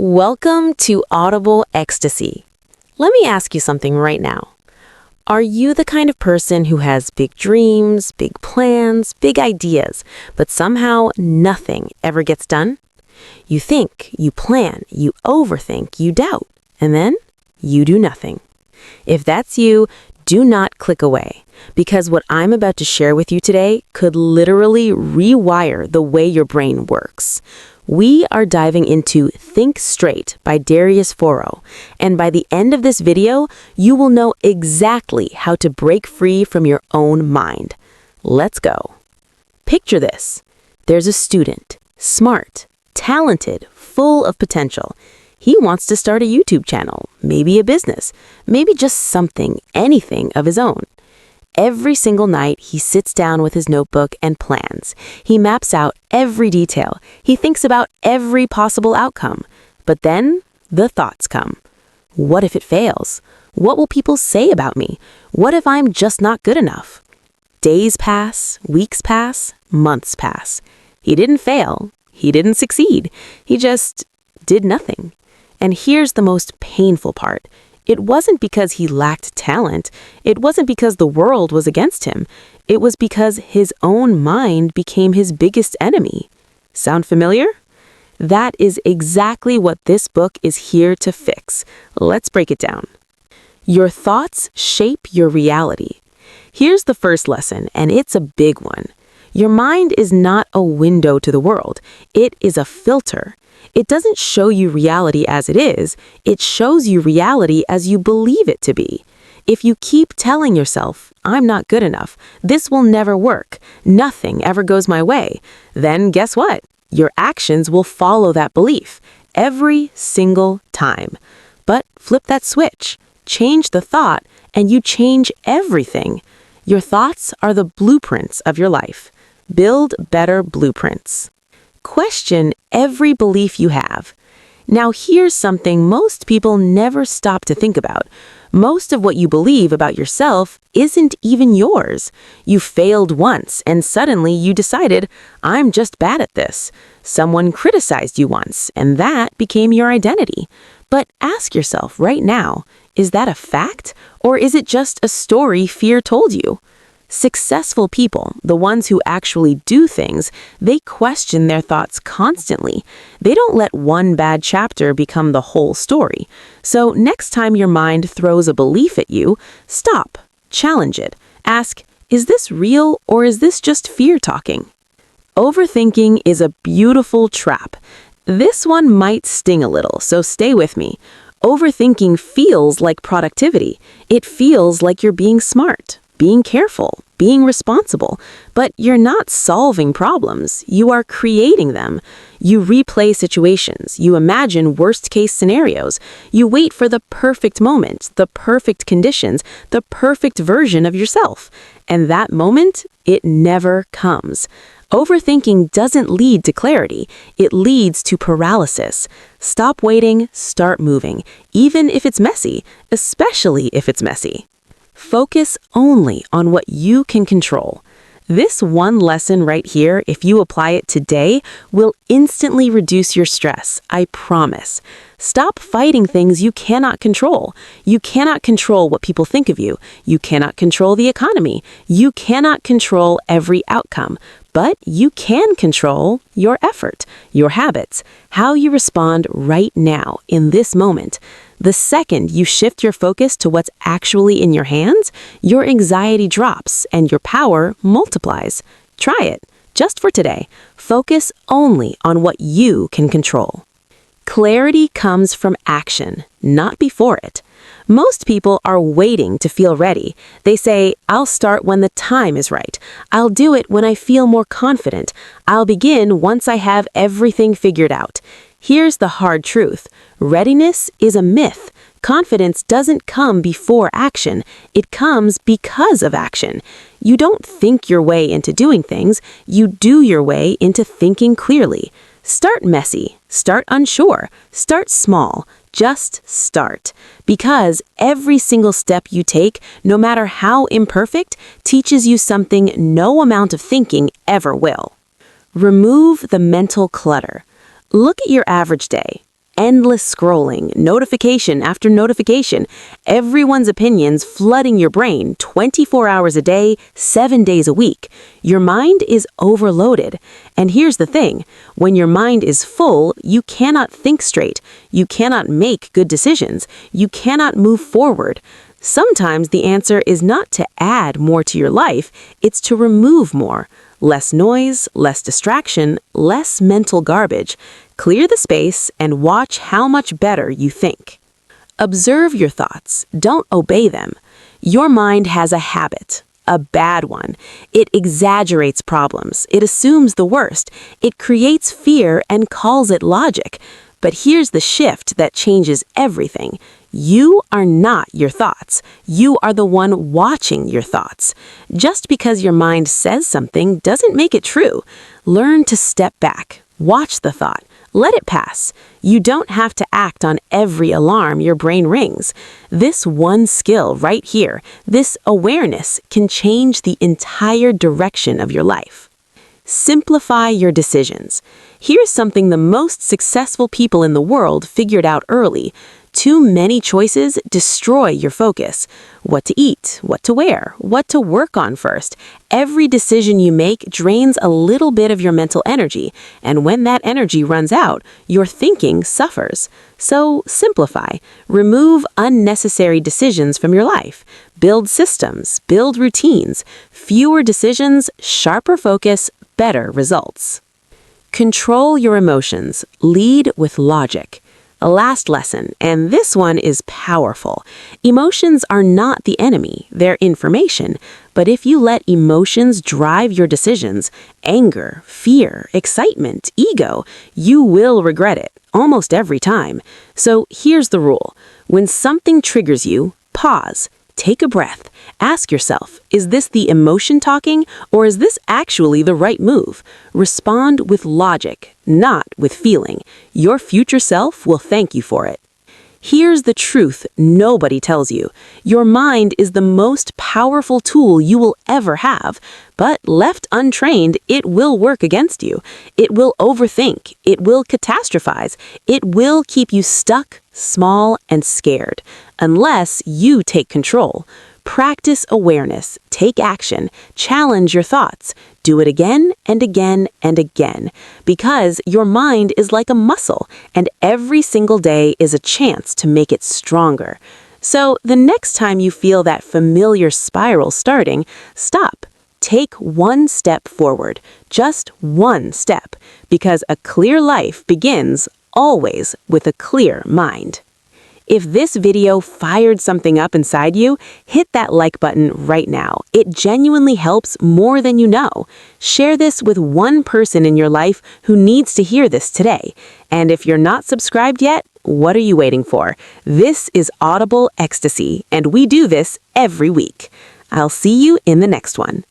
Welcome to Audible Ecstasy. Let me ask you something right now. Are you the kind of person who has big dreams, big plans, big ideas, but somehow nothing ever gets done? You think, you plan, you overthink, you doubt, and then you do nothing. If that's you, do not click away, because what I'm about to share with you today could literally rewire the way your brain works. We are diving into Think Straight by Darius Foro, and by the end of this video, you will know exactly how to break free from your own mind. Let's go. Picture this. There's a student, smart, talented, full of potential. He wants to start a YouTube channel, maybe a business, maybe just something, anything of his own. Every single night, he sits down with his notebook and plans. He maps out every detail. He thinks about every possible outcome. But then, the thoughts come. What if it fails? What will people say about me? What if I'm just not good enough? Days pass, weeks pass, months pass. He didn't fail. He didn't succeed. He just did nothing. And here's the most painful part. It wasn't because he lacked talent. It wasn't because the world was against him. It was because his own mind became his biggest enemy. Sound familiar? That is exactly what this book is here to fix. Let's break it down. Your thoughts shape your reality. Here's the first lesson, and it's a big one. Your mind is not a window to the world. It is a filter. It doesn't show you reality as it is, it shows you reality as you believe it to be. If you keep telling yourself, I'm not good enough, this will never work, nothing ever goes my way, then guess what? Your actions will follow that belief every single time. But flip that switch, change the thought, and you change everything. Your thoughts are the blueprints of your life. Build better blueprints. Question every belief you have. Now here's something most people never stop to think about. Most of what you believe about yourself isn't even yours. You failed once and suddenly you decided, I'm just bad at this. Someone criticized you once and that became your identity. But ask yourself right now, is that a fact or is it just a story fear told you? Successful people, the ones who actually do things, they question their thoughts constantly. They don't let one bad chapter become the whole story. So next time your mind throws a belief at you, stop, challenge it. Ask, is this real or is this just fear talking? Overthinking is a beautiful trap. This one might sting a little, so stay with me. Overthinking feels like productivity. It feels like you're being smart, being careful, being responsible, but you're not solving problems, you are creating them. You replay situations, you imagine worst-case scenarios, you wait for the perfect moment, the perfect conditions, the perfect version of yourself. And that moment, it never comes. Overthinking doesn't lead to clarity, it leads to paralysis. Stop waiting, start moving, even if it's messy, especially if it's messy. Focus only on what you can control. This one lesson right here, if you apply it today, will instantly reduce your stress, I promise. Stop fighting things you cannot control. You cannot control what people think of you. You cannot control the economy. You cannot control every outcome. But you can control your effort, your habits, how you respond right now, in this moment. The second you shift your focus to what's actually in your hands, your anxiety drops and your power multiplies. Try it, just for today. Focus only on what you can control. Clarity comes from action, not before it. Most people are waiting to feel ready. They say, I'll start when the time is right. I'll do it when I feel more confident. I'll begin once I have everything figured out. Here's the hard truth. Readiness is a myth. Confidence doesn't come before action. It comes because of action. You don't think your way into doing things. You do your way into thinking clearly. Start messy. Start unsure. Start small. Just start. Because every single step you take, no matter how imperfect, teaches you something no amount of thinking ever will. Remove the mental clutter. Look at your average day. endless scrolling, notification after notification, everyone's opinions flooding your brain 24 hours a day, 7 days a week. Your mind is overloaded. And here's the thing, when your mind is full, you cannot think straight. You cannot make good decisions. You cannot move forward. Sometimes the answer is not to add more to your life, it's to remove more. Less noise, less distraction, less mental garbage. Clear the space and watch how much better you think. Observe your thoughts. Don't obey them. Your mind has a habit, a bad one. It exaggerates problems. It assumes the worst. It creates fear and calls it logic. But here's the shift that changes everything. You are not your thoughts. You are the one watching your thoughts. Just because your mind says something doesn't make it true. Learn to step back. Watch the thought. Let it pass. You don't have to act on every alarm your brain rings. This one skill right here, this awareness, can change the entire direction of your life. Simplify your decisions. Here's something the most successful people in the world figured out early. Too many choices destroy your focus. What to eat, what to wear, what to work on first. Every decision you make drains a little bit of your mental energy, and when that energy runs out, your thinking suffers. So simplify. Remove unnecessary decisions from your life. Build systems, build routines. Fewer decisions, sharper focus, better results. Control your emotions. Lead with logic. A last lesson, and this one is powerful. Emotions are not the enemy, they're information. But if you let emotions drive your decisions, anger, fear, excitement, ego, you will regret it, almost every time. So here's the rule. When something triggers you, pause. Take a breath. Ask yourself, is this the emotion talking, or is this actually the right move? Respond with logic, not with feeling. Your future self will thank you for it. Here's the truth nobody tells you. Your mind is the most powerful tool you will ever have, but left untrained, it will work against you. It will overthink. It will catastrophize. It will keep you stuck, small, and scared, unless you take control. Practice awareness, take action, challenge your thoughts. Do it again and again and again, because your mind is like a muscle, and every single day is a chance to make it stronger. So the next time you feel that familiar spiral starting, stop. Take one step forward, just one step, because a clear life begins always with a clear mind. If this video fired something up inside you, hit that like button right now. It genuinely helps more than you know. Share this with one person in your life who needs to hear this today. And if you're not subscribed yet, what are you waiting for? This is Audible Ecstasy, and we do this every week. I'll see you in the next one.